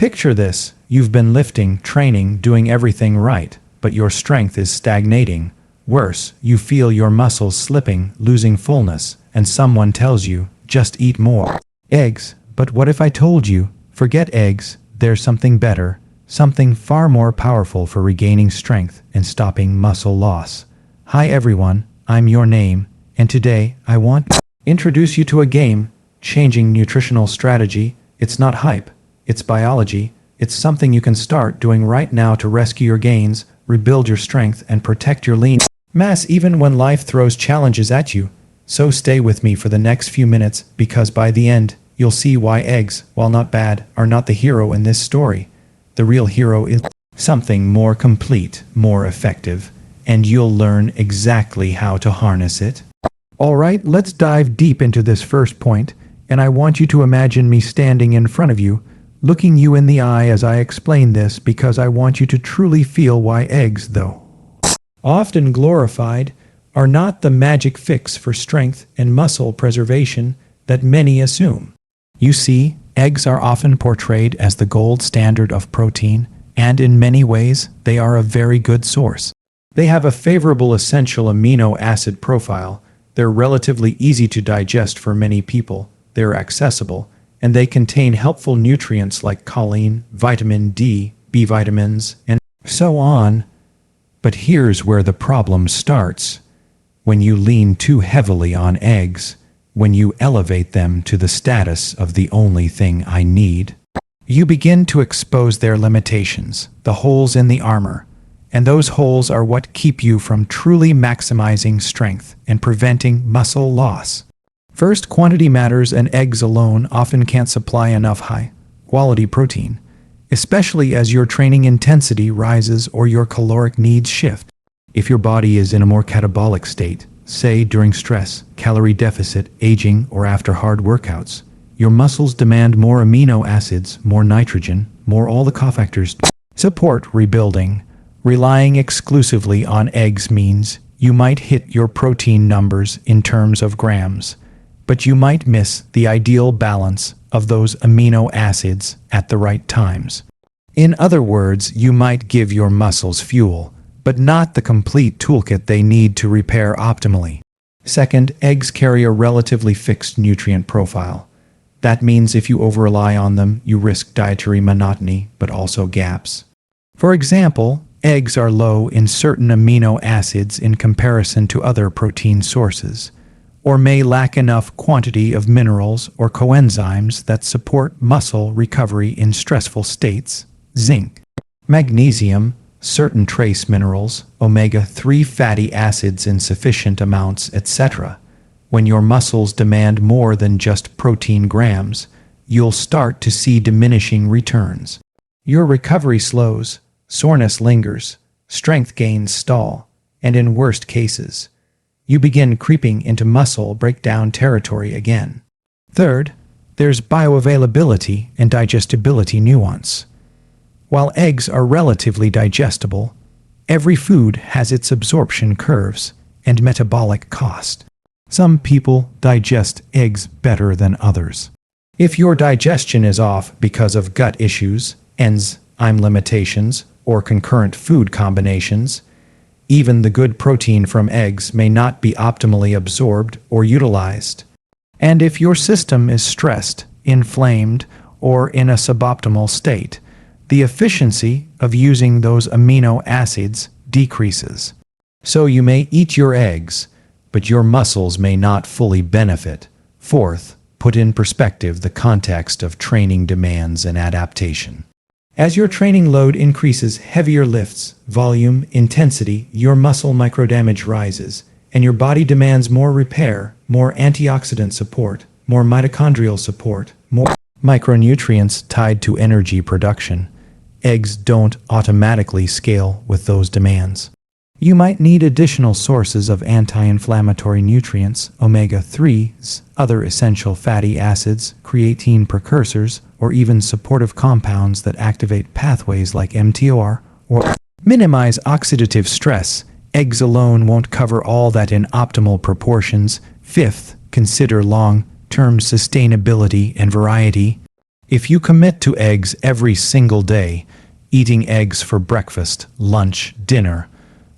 Picture this: you've been lifting, training, doing everything right, but your strength is stagnating. Worse, you feel your muscles slipping, losing fullness, and someone tells you, just eat more eggs. But what if I told you, forget eggs, there's something better, something far more powerful for regaining strength and stopping muscle loss. Hi everyone, I'm your name, and today I want to introduce you to a game changing nutritional strategy. It's not hype, it's biology. It's something you can start doing right now to rescue your gains, rebuild your strength, and protect your lean mass even when life throws challenges at you. So stay with me for the next few minutes, because by the end, you'll see why eggs, while not bad, are not the hero in this story. The real hero is something more complete, more effective, and you'll learn exactly how to harness it. Alright, let's dive deep into this first point, and I want you to imagine me standing in front of you, looking you in the eye as I explain this, because I want you to truly feel why eggs, though often glorified, are not the magic fix for strength and muscle preservation that many assume. You see, eggs are often portrayed as the gold standard of protein, and in many ways, they are a very good source. They have a favorable essential amino acid profile, they're relatively easy to digest for many people, they're accessible, and they contain helpful nutrients like choline, vitamin D, B vitamins, and so on. But here's where the problem starts. When you lean too heavily on eggs, when you elevate them to the status of the only thing I need, you begin to expose their limitations, the holes in the armor. And those holes are what keep you from truly maximizing strength and preventing muscle loss. First, quantity matters, and eggs alone often can't supply enough high-quality protein, especially as your training intensity rises or your caloric needs shift. If your body is in a more catabolic state, say during stress, calorie deficit, aging, or after hard workouts, your muscles demand more amino acids, more nitrogen, more all the cofactors to support rebuilding. Relying exclusively on eggs means you might hit your protein numbers in terms of grams, but you might miss the ideal balance of those amino acids at the right times. In other words, you might give your muscles fuel, but not the complete toolkit they need to repair optimally. Second, eggs carry a relatively fixed nutrient profile. That means if you over-rely on them, you risk dietary monotony, but also gaps. For example, eggs are low in certain amino acids in comparison to other protein sources, or may lack enough quantity of minerals or coenzymes that support muscle recovery in stressful states. Zinc, magnesium, certain trace minerals, omega-3 fatty acids in sufficient amounts, etc. When your muscles demand more than just protein grams, you'll start to see diminishing returns. Your recovery slows, soreness lingers, strength gains stall, and in worst cases, you begin creeping into muscle breakdown territory again. Third, there's bioavailability and digestibility nuance. While eggs are relatively digestible, every food has its absorption curves and metabolic cost. Some people digest eggs better than others. If your digestion is off because of gut issues, enzyme limitations, or concurrent food combinations, even the good protein from eggs may not be optimally absorbed or utilized. And if your system is stressed, inflamed, or in a suboptimal state, the efficiency of using those amino acids decreases. So you may eat your eggs, but your muscles may not fully benefit. Fourth, put in perspective the context of training demands and adaptation. As your training load increases, heavier lifts, volume, intensity, your muscle microdamage rises, and your body demands more repair, more antioxidant support, more mitochondrial support, more micronutrients tied to energy production. Eggs don't automatically scale with those demands. You might need additional sources of anti-inflammatory nutrients, omega-3s, other essential fatty acids, creatine precursors, or even supportive compounds that activate pathways like mTOR or minimize oxidative stress. Eggs alone won't cover all that in optimal proportions. Fifth, consider long-term sustainability and variety. If you commit to eggs every single day, eating eggs for breakfast, lunch, dinner,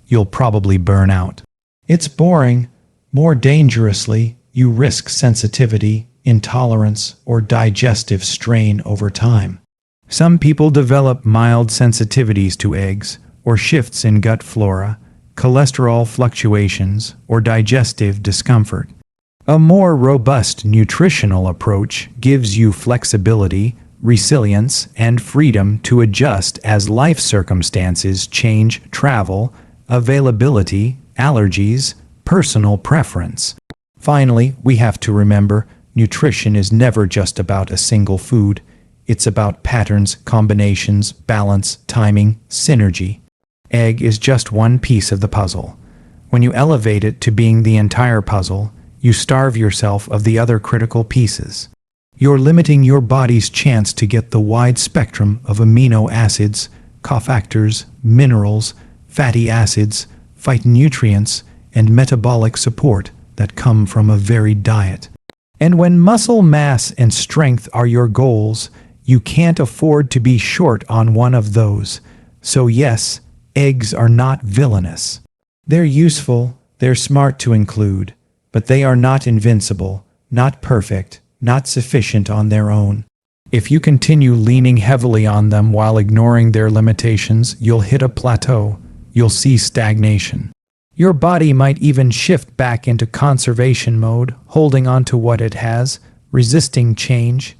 you'll probably burn out. It's boring. More dangerously, you risk sensitivity, intolerance, or digestive strain over time. Some people develop mild sensitivities to eggs, or shifts in gut flora, cholesterol fluctuations, or digestive discomfort. A more robust nutritional approach gives you flexibility, resilience, and freedom to adjust as life circumstances change: travel, availability, allergies, personal preference. Finally, we have to remember, nutrition is never just about a single food. It's about patterns, combinations, balance, timing, synergy. Egg is just one piece of the puzzle. When you elevate it to being the entire puzzle, you starve yourself of the other critical pieces. You're limiting your body's chance to get the wide spectrum of amino acids, cofactors, minerals, fatty acids, phytonutrients, and metabolic support that come from a varied diet. And when muscle mass and strength are your goals, you can't afford to be short on one of those. So yes, eggs are not villainous. They're useful, they're smart to include, but they are not invincible, not perfect, not sufficient on their own. If you continue leaning heavily on them while ignoring their limitations, you'll hit a plateau. You'll see stagnation. Your body might even shift back into conservation mode, holding on to what it has, resisting change.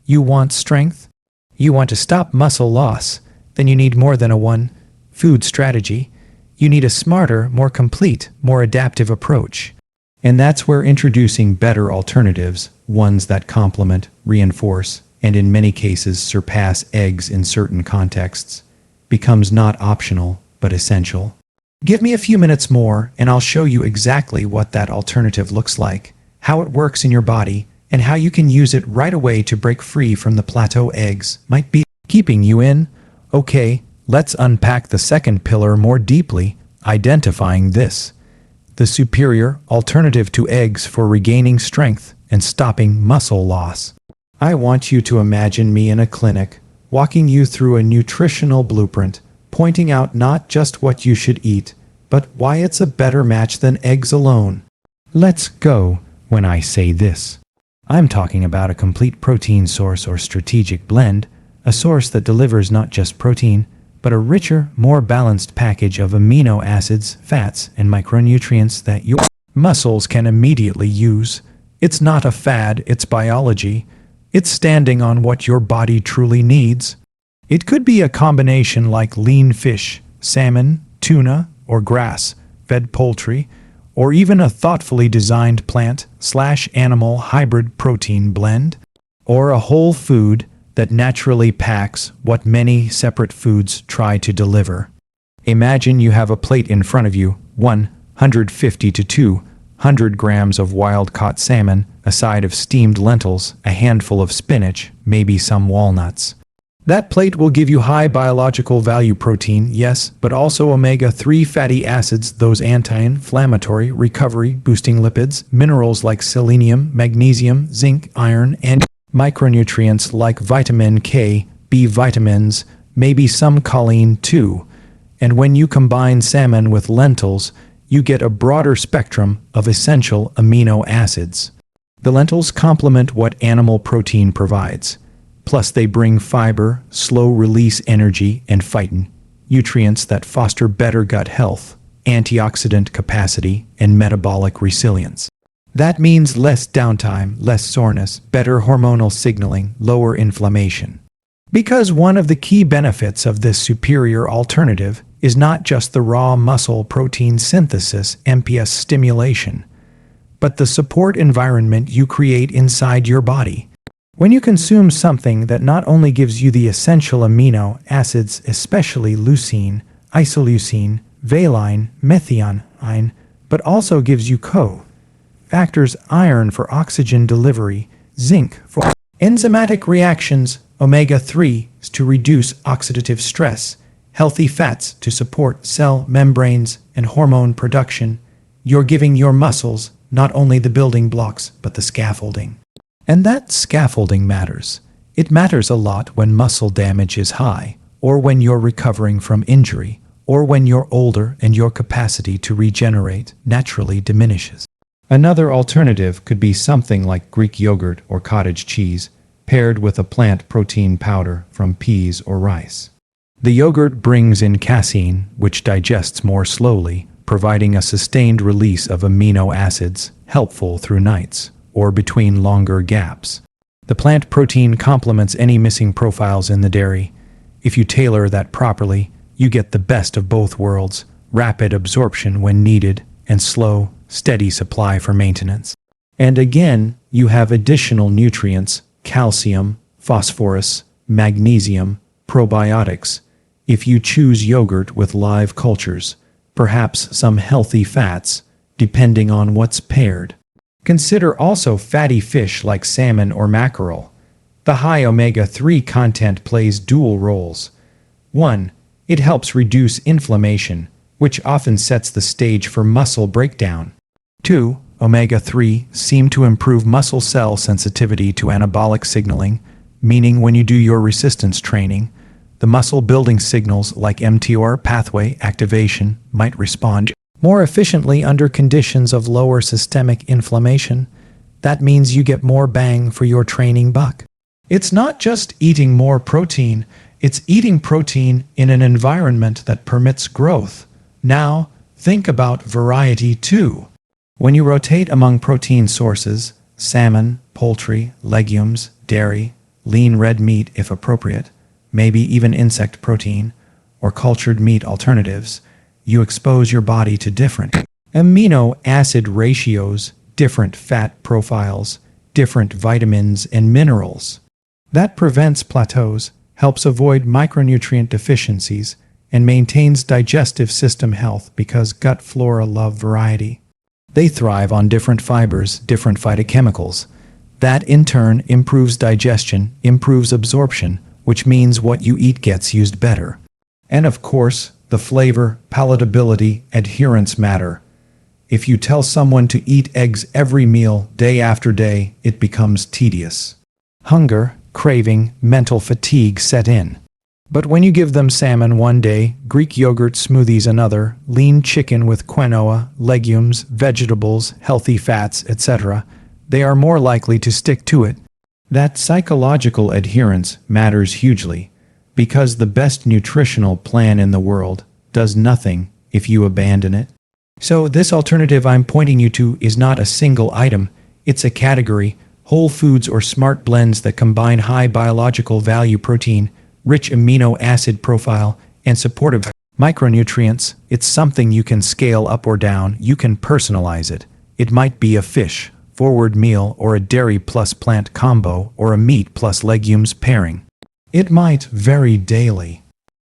You want strength? You want to stop muscle loss? Then you need more than a one-food strategy. You need a smarter, more complete, more adaptive approach. And that's where introducing better alternatives, ones that complement, reinforce, and in many cases surpass eggs in certain contexts, becomes not optional, but essential. Give me a few minutes more, and I'll show you exactly what that alternative looks like, how it works in your body, and how you can use it right away to break free from the plateau eggs might be keeping you in. Okay, let's unpack the second pillar more deeply, identifying this: the superior alternative to eggs for regaining strength and stopping muscle loss. I want you to imagine me in a clinic, walking you through a nutritional blueprint, pointing out not just what you should eat, but why it's a better match than eggs alone. Let's go. When I say this, I'm talking about a complete protein source or strategic blend, a source that delivers not just protein, but a richer, more balanced package of amino acids, fats, and micronutrients that your muscles can immediately use. It's not a fad, it's biology. It's standing on what your body truly needs. It could be a combination like lean fish, salmon, tuna, or grass-fed poultry, or even a thoughtfully designed plant/animal hybrid protein blend, or a whole food that naturally packs what many separate foods try to deliver. Imagine you have a plate in front of you, 150 to 200 grams of wild-caught salmon, a side of steamed lentils, a handful of spinach, maybe some walnuts. That plate will give you high biological value protein, yes, but also omega-3 fatty acids, those anti-inflammatory, recovery-boosting lipids, minerals like selenium, magnesium, zinc, iron, and micronutrients like vitamin K, B vitamins, maybe some choline too. And when you combine salmon with lentils, you get a broader spectrum of essential amino acids. The lentils complement what animal protein provides. Plus they bring fiber, slow-release energy, and phytonutrients that foster better gut health, antioxidant capacity, and metabolic resilience. That means less downtime, less soreness, better hormonal signaling, lower inflammation. Because one of the key benefits of this superior alternative is not just the raw muscle protein synthesis (MPS) stimulation, but the support environment you create inside your body. When you consume something that not only gives you the essential amino acids, especially leucine, isoleucine, valine, methionine, but also gives you factors: iron for oxygen delivery, zinc for enzymatic reactions, omega-3 to reduce oxidative stress, healthy fats to support cell membranes and hormone production, you're giving your muscles not only the building blocks, but the scaffolding. And that scaffolding matters. It matters a lot when muscle damage is high, or when you're recovering from injury, or when you're older and your capacity to regenerate naturally diminishes. Another alternative could be something like Greek yogurt or cottage cheese, paired with a plant protein powder from peas or rice. The yogurt brings in casein, which digests more slowly, providing a sustained release of amino acids, helpful through nights, or between longer gaps. The plant protein complements any missing profiles in the dairy. If you tailor that properly, you get the best of both worlds, rapid absorption when needed, and slow, steady supply for maintenance. And again, you have additional nutrients, calcium, phosphorus, magnesium, probiotics. If you choose yogurt with live cultures, perhaps some healthy fats, depending on what's paired. Consider also fatty fish like salmon or mackerel. The high omega-3 content plays dual roles. 1. It helps reduce inflammation, which often sets the stage for muscle breakdown. 2. Omega-3 seem to improve muscle cell sensitivity to anabolic signaling, meaning when you do your resistance training, the muscle-building signals like mTOR pathway activation might respond more efficiently under conditions of lower systemic inflammation. That means you get more bang for your training buck. It's not just eating more protein, it's eating protein in an environment that permits growth. Now, think about variety too. When you rotate among protein sources, salmon, poultry, legumes, dairy, lean red meat if appropriate, maybe even insect protein, or cultured meat alternatives, you expose your body to different amino acid ratios, different fat profiles, different vitamins and minerals. That prevents plateaus, helps avoid micronutrient deficiencies, and maintains digestive system health because gut flora love variety. They thrive on different fibers, different phytochemicals. That in turn improves digestion, improves absorption, which means what you eat gets used better. And of course, the flavor, palatability, adherence matter. If you tell someone to eat eggs every meal, day after day, it becomes tedious. Hunger, craving, mental fatigue set in. But when you give them salmon one day, Greek yogurt smoothies another, lean chicken with quinoa, legumes, vegetables, healthy fats, etc., they are more likely to stick to it. That psychological adherence matters hugely, because the best nutritional plan in the world does nothing if you abandon it. So this alternative I'm pointing you to is not a single item, it's a category, whole foods or smart blends that combine high biological value protein, rich amino acid profile, and supportive micronutrients. It's something you can scale up or down, you can personalize it. It might be a fish forward meal or a dairy plus plant combo or a meat plus legumes pairing. It might vary daily.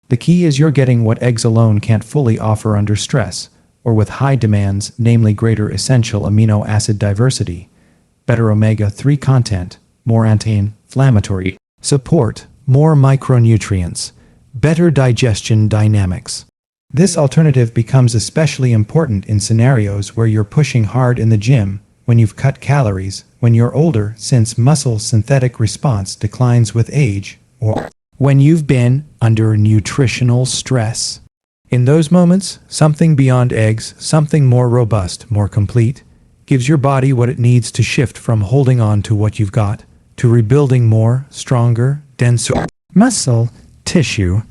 The key is you're getting what eggs alone can't fully offer under stress, or with high demands, namely greater essential amino acid diversity, better omega-3 content, more anti-inflammatory support, more micronutrients, better digestion dynamics. This alternative becomes especially important in scenarios where you're pushing hard in the gym, when you've cut calories, when you're older since muscle synthetic response declines with age, or when you've been under nutritional stress. In those moments, something beyond eggs, something more robust, more complete, gives your body what it needs to shift from holding on to what you've got, to rebuilding more, stronger, denser muscle tissue.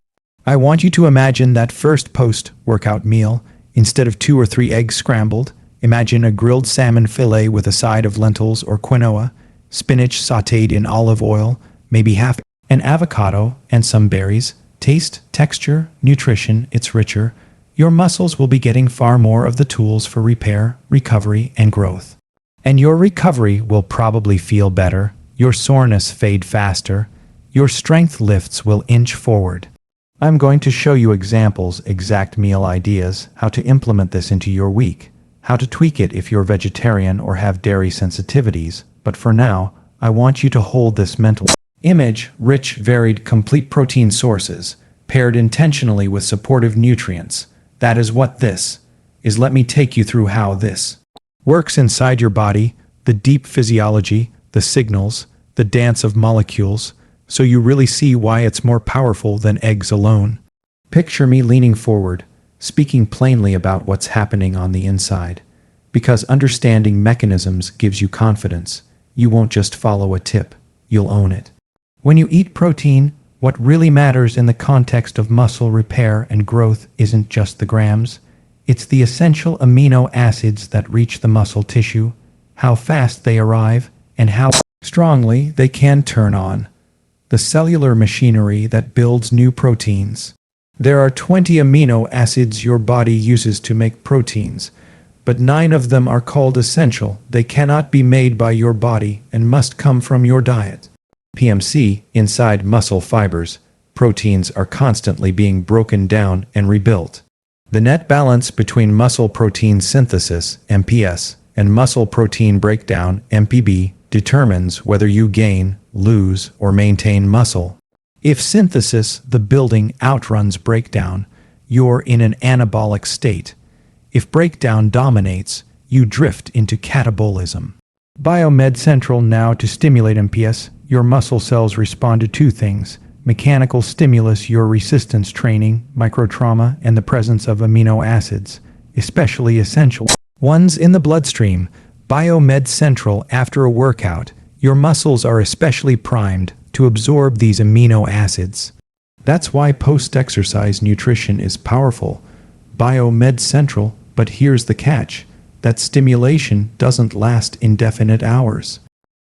I want you to imagine that first post-workout meal. Instead of 2 or 3 eggs scrambled, imagine a grilled salmon fillet with a side of lentils or quinoa, spinach sautéed in olive oil, maybe half an avocado, and some berries. Taste, texture, nutrition, it's richer. Your muscles will be getting far more of the tools for repair, recovery, and growth. And your recovery will probably feel better, your soreness fade faster, your strength lifts will inch forward. I'm going to show you examples, exact meal ideas, how to implement this into your week, how to tweak it if you're vegetarian or have dairy sensitivities, but for now, I want you to hold this mental image, rich, varied, complete protein sources, paired intentionally with supportive nutrients. That is what this is. Let me take you through how this works inside your body, the deep physiology, the signals, the dance of molecules, so you really see why it's more powerful than eggs alone. Picture me leaning forward, speaking plainly about what's happening on the inside. Because understanding mechanisms gives you confidence. You won't just follow a tip, you'll own it. When you eat protein, what really matters in the context of muscle repair and growth isn't just the grams. It's the essential amino acids that reach the muscle tissue, how fast they arrive, and how strongly they can turn on the cellular machinery that builds new proteins. There are 20 amino acids your body uses to make proteins, but 9 of them are called essential. They cannot be made by your body and must come from your diet. PMC, inside muscle fibers, proteins are constantly being broken down and rebuilt. The net balance between muscle protein synthesis, MPS, and muscle protein breakdown, MPB, determines whether you gain, lose, or maintain muscle. If synthesis, the building, outruns breakdown, you're in an anabolic state. If breakdown dominates, you drift into catabolism. Biomed Central now to stimulate MPS. Your muscle cells respond to 2 things: mechanical stimulus, your resistance training, microtrauma, and the presence of amino acids, especially essential ones in the bloodstream. Biomed Central after a workout, your muscles are especially primed to absorb these amino acids. That's why post-exercise nutrition is powerful. Biomed Central, but here's the catch: that stimulation doesn't last indefinite hours.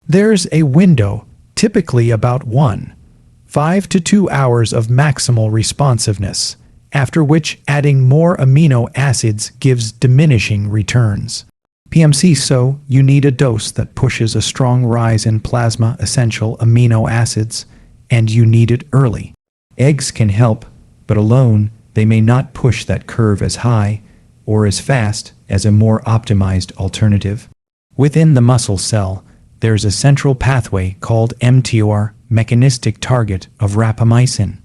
There's a window, typically about 1.5 to 2 hours of maximal responsiveness, after which adding more amino acids gives diminishing returns. PMC, so you need a dose that pushes a strong rise in plasma essential amino acids, and you need it early. Eggs can help, but alone they may not push that curve as high or as fast as a more optimized alternative. Within the muscle cell, there's a central pathway called mTOR, mechanistic target of rapamycin.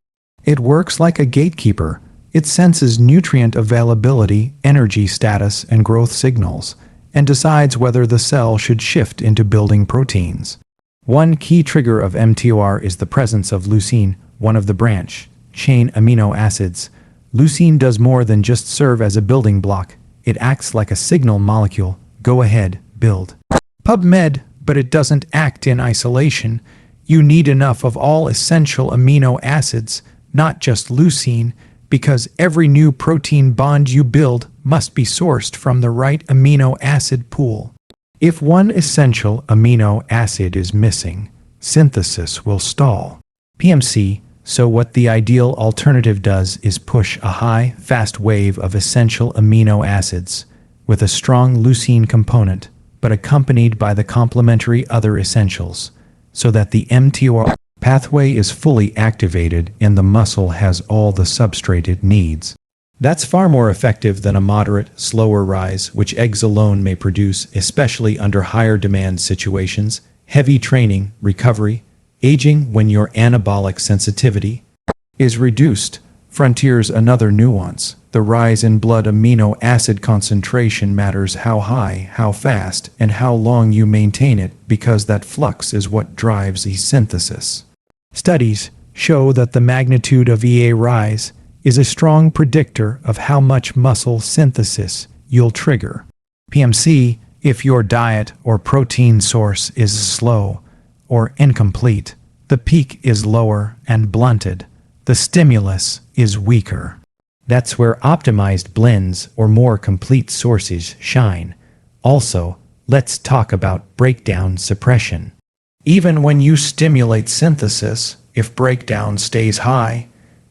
It works like a gatekeeper. It senses nutrient availability, energy status, and growth signals, and decides whether the cell should shift into building proteins. One key trigger of mTOR is the presence of leucine, one of the branch-chain amino acids. Leucine does more than just serve as a building block. It acts like a signal molecule. Go ahead, build. PubMed, but it doesn't act in isolation. You need enough of all essential amino acids, not just leucine, because every new protein bond you build must be sourced from the right amino acid pool. If one essential amino acid is missing, synthesis will stall. PMC, so what the ideal alternative does is push a high, fast wave of essential amino acids with a strong leucine component, but accompanied by the complementary other essentials, so that the mTOR pathway is fully activated and the muscle has all the substrate it needs. That's far more effective than a moderate, slower rise, which eggs alone may produce, especially under higher demand situations, heavy training, recovery, aging when your anabolic sensitivity is reduced. Frontiers, another nuance. The rise in blood amino acid concentration matters how high, how fast, and how long you maintain it, because that flux is what drives the synthesis. Studies show that the magnitude of EA rise is a strong predictor of how much muscle synthesis you'll trigger. PMC, if your diet or protein source is slow or incomplete, the peak is lower and blunted. The stimulus is weaker. That's where optimized blends or more complete sources shine. Also, let's talk about breakdown suppression. Even when you stimulate synthesis, if breakdown stays high,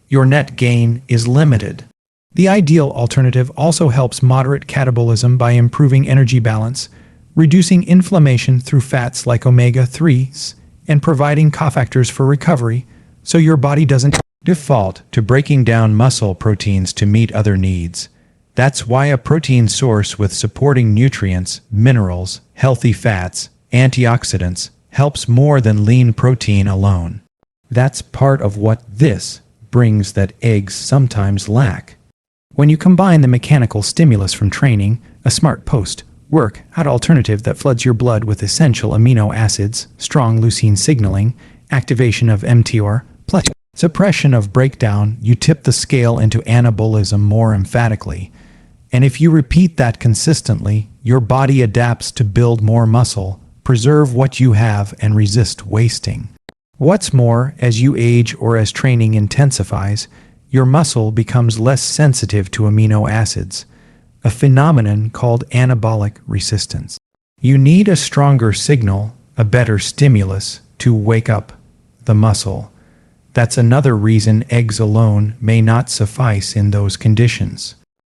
your net gain is limited. The ideal alternative also helps moderate catabolism by improving energy balance, reducing inflammation through fats like omega-3s, and providing cofactors for recovery, so your body doesn't default to breaking down muscle proteins to meet other needs. That's why a protein source with supporting nutrients, minerals, healthy fats, antioxidants, helps more than lean protein alone. That's part of what this brings that eggs sometimes lack. When you combine the mechanical stimulus from training, a smart post-workout alternative that floods your blood with essential amino acids, strong leucine signaling, activation of mTOR, plus suppression of breakdown, you tip the scale into anabolism more emphatically. And if you repeat that consistently, your body adapts to build more muscle, preserve what you have, and resist wasting. What's more, as you age or as training intensifies, your muscle becomes less sensitive to amino acids, a phenomenon called anabolic resistance. You need a stronger signal, a better stimulus, to wake up the muscle. That's another reason eggs alone may not suffice in those conditions.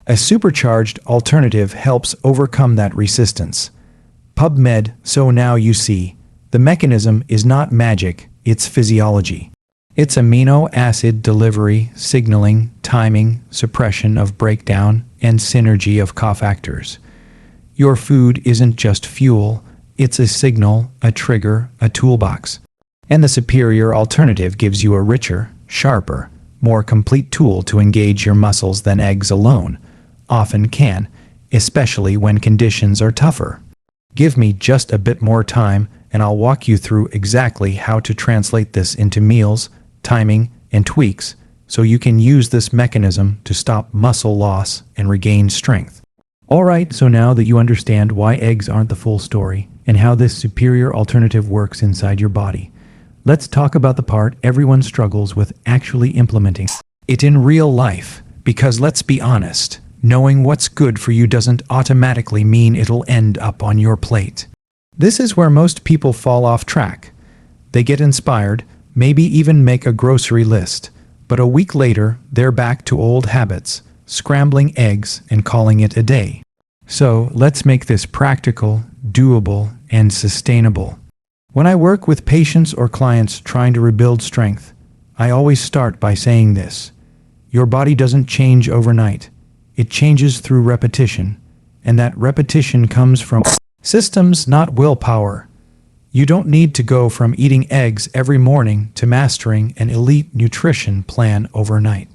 A supercharged alternative helps overcome that resistance. PubMed, so now you see, the mechanism is not magic, it's physiology. It's amino acid delivery, signaling, timing, suppression of breakdown, and synergy of cofactors. Your food isn't just fuel, it's a signal, a trigger, a toolbox. And the superior alternative gives you a richer, sharper, more complete tool to engage your muscles than eggs alone often can, especially when conditions are tougher. Give me just a bit more time, and I'll walk you through exactly how to translate this into meals, timing, and tweaks, so you can use this mechanism to stop muscle loss and regain strength. Alright, so now that you understand why eggs aren't the full story, and how this superior alternative works inside your body, let's talk about the part everyone struggles with actually implementing it in real life, because let's be honest, knowing what's good for you doesn't automatically mean it'll end up on your plate. This is where most people fall off track. They get inspired, maybe even make a grocery list, but a week later, they're back to old habits, scrambling eggs and calling it a day. So let's make this practical, doable, and sustainable. When I work with patients or clients trying to rebuild strength, I always start by saying this: your body doesn't change overnight. It changes through repetition, and that repetition comes from systems, not willpower. You don't need to go from eating eggs every morning to mastering an elite nutrition plan overnight.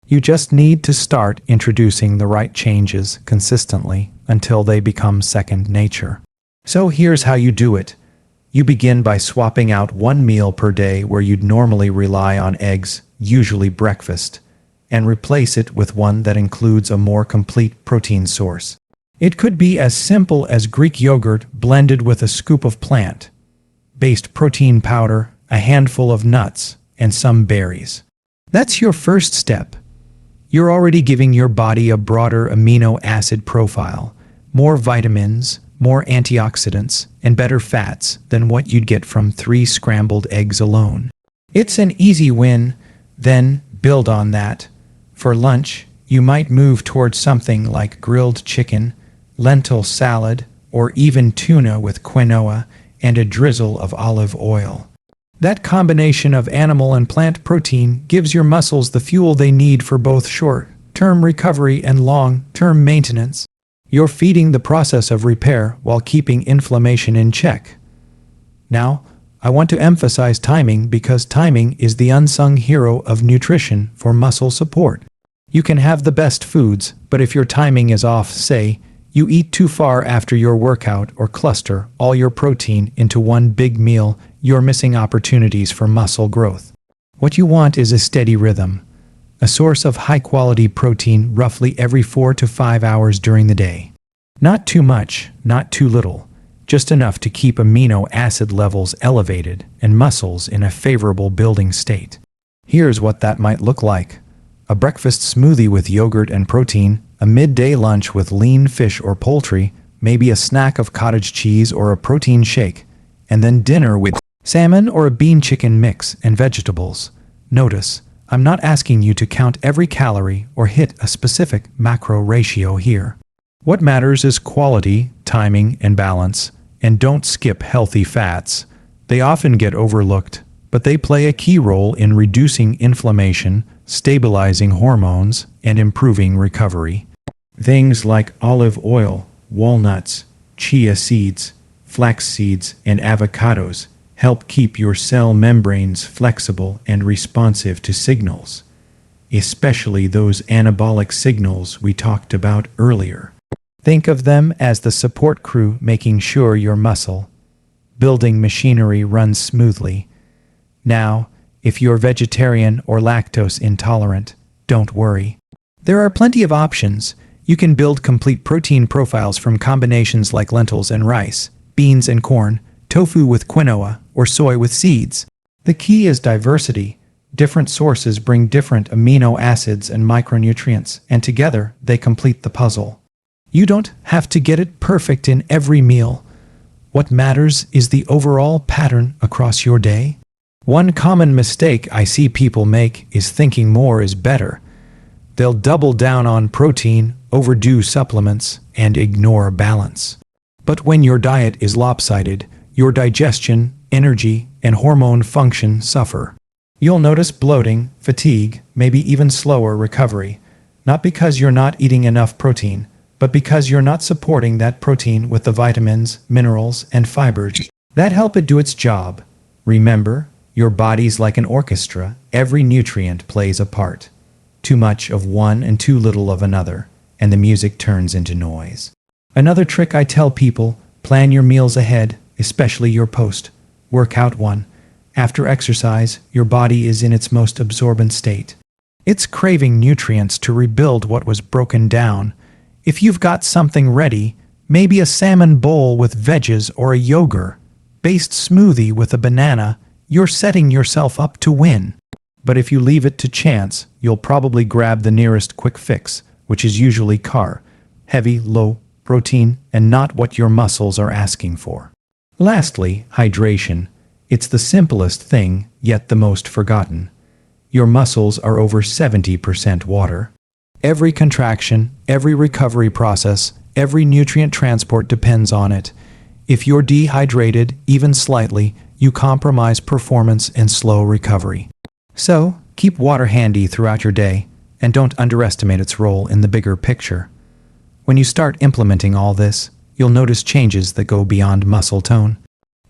You just need to start introducing the right changes consistently until they become second nature. So here's how you do it. You begin by swapping out one meal per day where you'd normally rely on eggs, usually breakfast, and replace it with one that includes a more complete protein source. It could be as simple as Greek yogurt blended with a scoop of plant-based protein powder, a handful of nuts, and some berries. That's your first step. You're already giving your body a broader amino acid profile, more vitamins, more antioxidants, and better fats than what you'd get from 3 scrambled eggs alone. It's an easy win, then build on that. For lunch, you might move towards something like grilled chicken, lentil salad, or even tuna with quinoa and a drizzle of olive oil. That combination of animal and plant protein gives your muscles the fuel they need for both short-term recovery and long-term maintenance. You're feeding the process of repair while keeping inflammation in check. Now, I want to emphasize timing because timing is the unsung hero of nutrition for muscle support. You can have the best foods, but if your timing is off, say, you eat too far after your workout or cluster all your protein into one big meal, you're missing opportunities for muscle growth. What you want is a steady rhythm, a source of high-quality protein roughly every 4 to 5 hours during the day. Not too much, not too little, just enough to keep amino acid levels elevated and muscles in a favorable building state. Here's what that might look like. A breakfast smoothie with yogurt and protein, a midday lunch with lean fish or poultry, maybe a snack of cottage cheese or a protein shake, and then dinner with salmon or a bean chicken mix and vegetables. Notice, I'm not asking you to count every calorie or hit a specific macro ratio here. What matters is quality, timing, and balance, and don't skip healthy fats. They often get overlooked, but they play a key role in reducing inflammation, stabilizing hormones, and improving recovery. Things like olive oil, walnuts, chia seeds, flax seeds, and avocados help keep your cell membranes flexible and responsive to signals, especially those anabolic signals we talked about earlier. Think of them as the support crew making sure your muscle building machinery runs smoothly. Now, if you're vegetarian or lactose intolerant, don't worry. There are plenty of options. You can build complete protein profiles from combinations like lentils and rice, beans and corn, tofu with quinoa, or soy with seeds. The key is diversity. Different sources bring different amino acids and micronutrients, and together they complete the puzzle. You don't have to get it perfect in every meal. What matters is the overall pattern across your day. One common mistake I see people make is thinking more is better. They'll double down on protein, overdo supplements, and ignore balance. But when your diet is lopsided, your digestion, energy, and hormone function suffer. You'll notice bloating, fatigue, maybe even slower recovery, not because you're not eating enough protein, but because you're not supporting that protein with the vitamins, minerals, and fibers that help it do its job. Remember, your body's like an orchestra. Every nutrient plays a part. Too much of one and too little of another, and the music turns into noise. Another trick I tell people, plan your meals ahead, especially your post-workout one. After exercise, your body is in its most absorbent state. It's craving nutrients to rebuild what was broken down. If you've got something ready, maybe a salmon bowl with veggies or a yogurt-based smoothie with a banana, you're setting yourself up to win. But if you leave it to chance, you'll probably grab the nearest quick fix, which is usually carb-heavy, low protein, and not what your muscles are asking for. Lastly, hydration. It's the simplest thing, yet the most forgotten. Your muscles are over 70% water. Every contraction, every recovery process, every nutrient transport depends on it. If you're dehydrated, even slightly, you compromise performance and slow recovery. So, keep water handy throughout your day, and don't underestimate its role in the bigger picture. When you start implementing all this, you'll notice changes that go beyond muscle tone.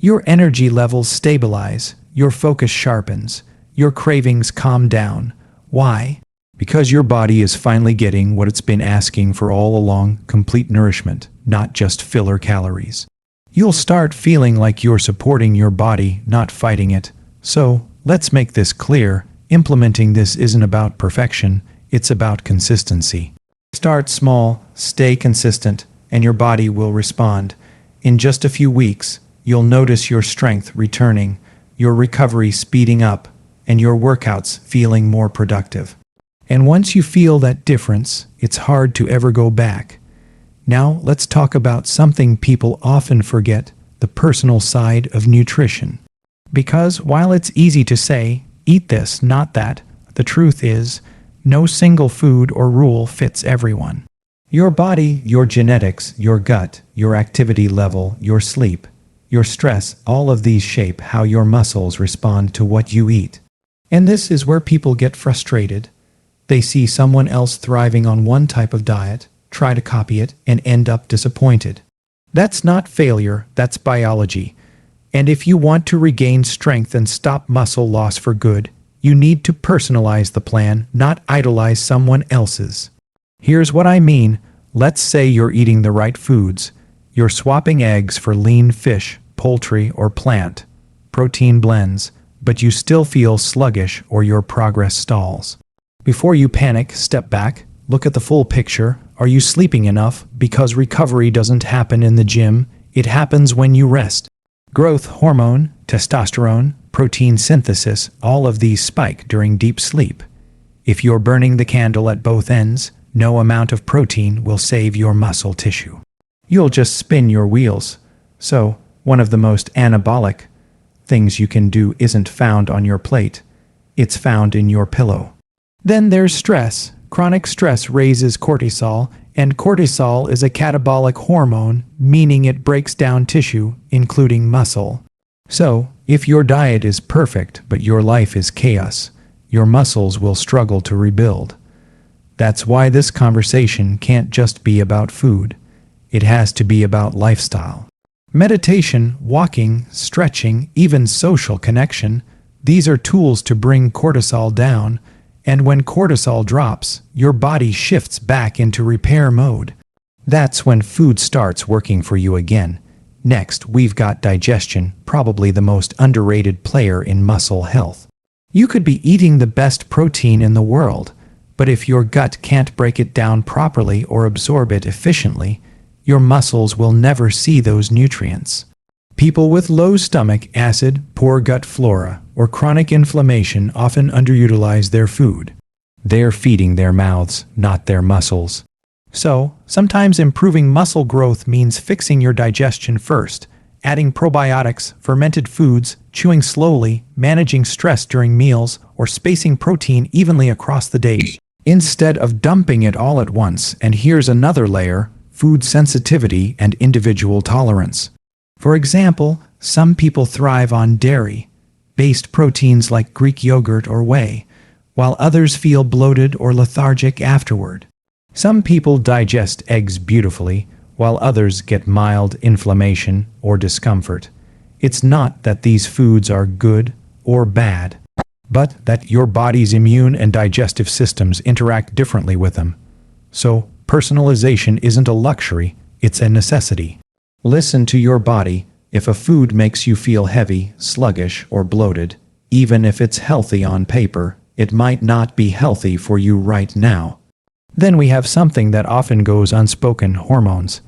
Your energy levels stabilize, your focus sharpens, your cravings calm down. Why? Because your body is finally getting what it's been asking for all along: complete nourishment, not just filler calories. You'll start feeling like you're supporting your body, not fighting it. So, let's make this clear. Implementing this isn't about perfection, it's about consistency. Start small, stay consistent, and your body will respond. In just a few weeks, you'll notice your strength returning, your recovery speeding up, and your workouts feeling more productive. And once you feel that difference, it's hard to ever go back. Now, let's talk about something people often forget: the personal side of nutrition. Because while it's easy to say, eat this, not that, the truth is, no single food or rule fits everyone. Your body, your genetics, your gut, your activity level, your sleep, your stress, all of these shape how your muscles respond to what you eat. And this is where people get frustrated. They see someone else thriving on one type of diet, try to copy it, and end up disappointed. That's not failure, that's biology. And if you want to regain strength and stop muscle loss for good, you need to personalize the plan, not idolize someone else's. Here's what I mean. Let's say you're eating the right foods. You're swapping eggs for lean fish, poultry, or plant protein blends, but you still feel sluggish or your progress stalls. Before you panic, step back, look at the full picture. Are you sleeping enough? Because recovery doesn't happen in the gym, it happens when you rest. Growth hormone, testosterone, protein synthesis, all of these spike during deep sleep. If you're burning the candle at both ends, no amount of protein will save your muscle tissue. You'll just spin your wheels. So, one of the most anabolic things you can do isn't found on your plate. It's found in your pillow. Then there's stress. Chronic stress raises cortisol, and cortisol is a catabolic hormone, meaning it breaks down tissue, including muscle. So, if your diet is perfect but your life is chaos, your muscles will struggle to rebuild. That's why this conversation can't just be about food. It has to be about lifestyle. Meditation, walking, stretching, even social connection, these are tools to bring cortisol down. And when cortisol drops, your body shifts back into repair mode. That's when food starts working for you again. Next, we've got digestion, probably the most underrated player in muscle health. You could be eating the best protein in the world, but if your gut can't break it down properly or absorb it efficiently, your muscles will never see those nutrients. People with low stomach acid, poor gut flora, or chronic inflammation often underutilize their food. They're feeding their mouths, not their muscles. So, sometimes improving muscle growth means fixing your digestion first, adding probiotics, fermented foods, chewing slowly, managing stress during meals, or spacing protein evenly across the day, instead of dumping it all at once. And here's another layer: food sensitivity and individual tolerance. For example, some people thrive on dairy-based proteins like Greek yogurt or whey, while others feel bloated or lethargic afterward. Some people digest eggs beautifully, while others get mild inflammation or discomfort. It's not that these foods are good or bad, but that your body's immune and digestive systems interact differently with them. So, personalization isn't a luxury, it's a necessity. Listen to your body. If a food makes you feel heavy, sluggish, or bloated, even if it's healthy on paper, it might not be healthy for you right now. Then we have something that often goes unspoken: hormones.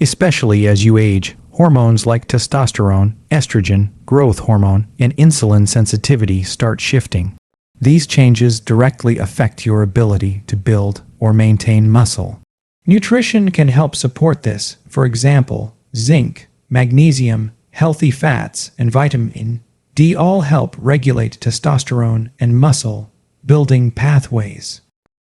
Especially as you age, hormones like testosterone, estrogen, growth hormone, and insulin sensitivity start shifting. These changes directly affect your ability to build or maintain muscle. Nutrition can help support this. For example, zinc, magnesium, healthy fats, and vitamin D all help regulate testosterone and muscle building pathways.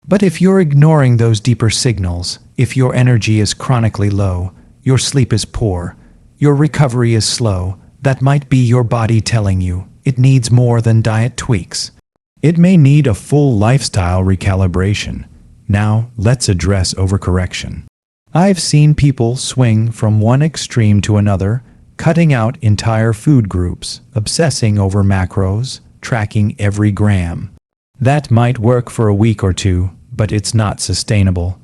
But if you're ignoring those deeper signals, if your energy is chronically low, your sleep is poor, your recovery is slow, that might be your body telling you it needs more than diet tweaks. It may need a full lifestyle recalibration. Now, let's address overcorrection. I've seen people swing from one extreme to another, cutting out entire food groups, obsessing over macros, tracking every gram. That might work for a week or two, but it's not sustainable.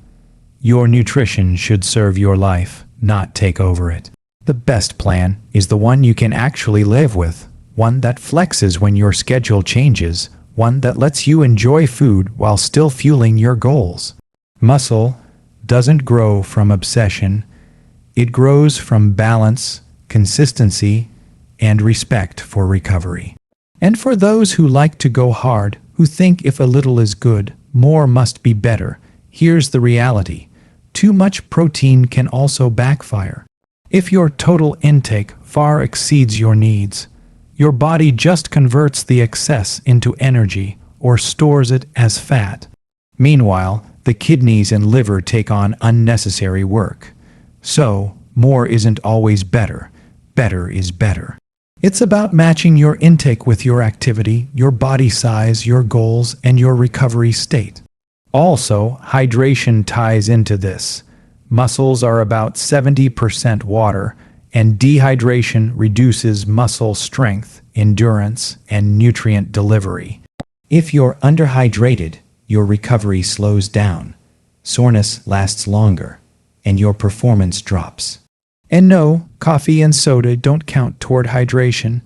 Your nutrition should serve your life, not take over it. The best plan is the one you can actually live with, one that flexes when your schedule changes, one that lets you enjoy food while still fueling your goals. Muscle doesn't grow from obsession. It grows from balance, consistency, and respect for recovery. And for those who like to go hard, who think if a little is good, more must be better, here's the reality: too much protein can also backfire. If your total intake far exceeds your needs, your body just converts the excess into energy or stores it as fat. Meanwhile, the kidneys and liver take on unnecessary work. So, more isn't always better. Better is better. It's about matching your intake with your activity, your body size, your goals, and your recovery state. Also, hydration ties into this. Muscles are about 70% water, and dehydration reduces muscle strength, endurance, and nutrient delivery. If you're underhydrated, your recovery slows down, soreness lasts longer, and your performance drops. And no, coffee and soda don't count toward hydration.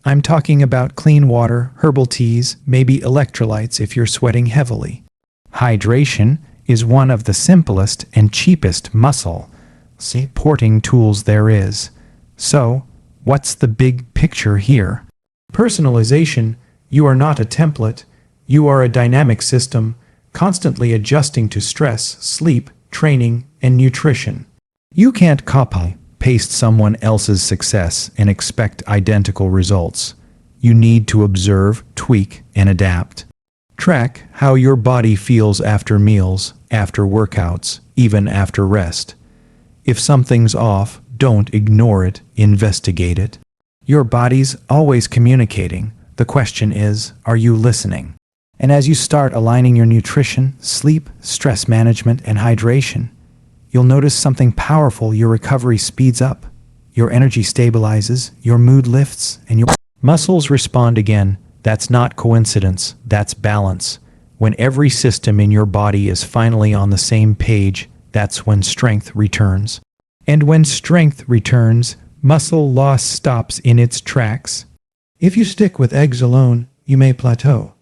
I'm talking about clean water, herbal teas, maybe electrolytes if you're sweating heavily. Hydration is one of the simplest and cheapest muscle supporting tools there is. So, what's the big picture here? Personalization. You are not a template. You are a dynamic system, constantly adjusting to stress, sleep, training, and nutrition. You can't copy-paste someone else's success and expect identical results. You need to observe, tweak, and adapt. Track how your body feels after meals, after workouts, even after rest. If something's off, don't ignore it, investigate it. Your body's always communicating. The question is, are you listening? And as you start aligning your nutrition, sleep, stress management, and hydration, you'll notice something powerful. Your recovery speeds up, your energy stabilizes, your mood lifts, and your muscles respond again. That's not coincidence, that's balance. When every system in your body is finally on the same page, that's when strength returns. And when strength returns, muscle loss stops in its tracks. If you stick with eggs alone, you may plateau.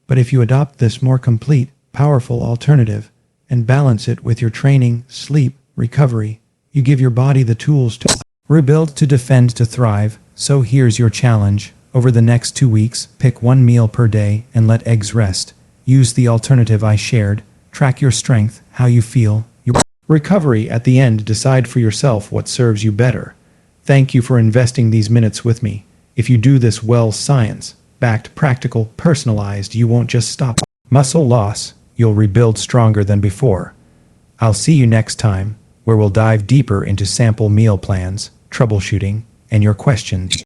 But if you adopt this more complete, powerful alternative and balance it with your training, sleep, recovery, you give your body the tools to rebuild, to defend, to thrive. So here's your challenge. Over the next 2 weeks, pick one meal per day and let eggs rest. Use the alternative I shared. Track your strength, how you feel, your recovery. At the end, decide for yourself what serves you better. Thank you for investing these minutes with me. If you do this well, science-backed, practical, personalized, you won't just stop muscle loss, you'll rebuild stronger than before. I'll see you next time, where we'll dive deeper into sample meal plans, troubleshooting, and your questions.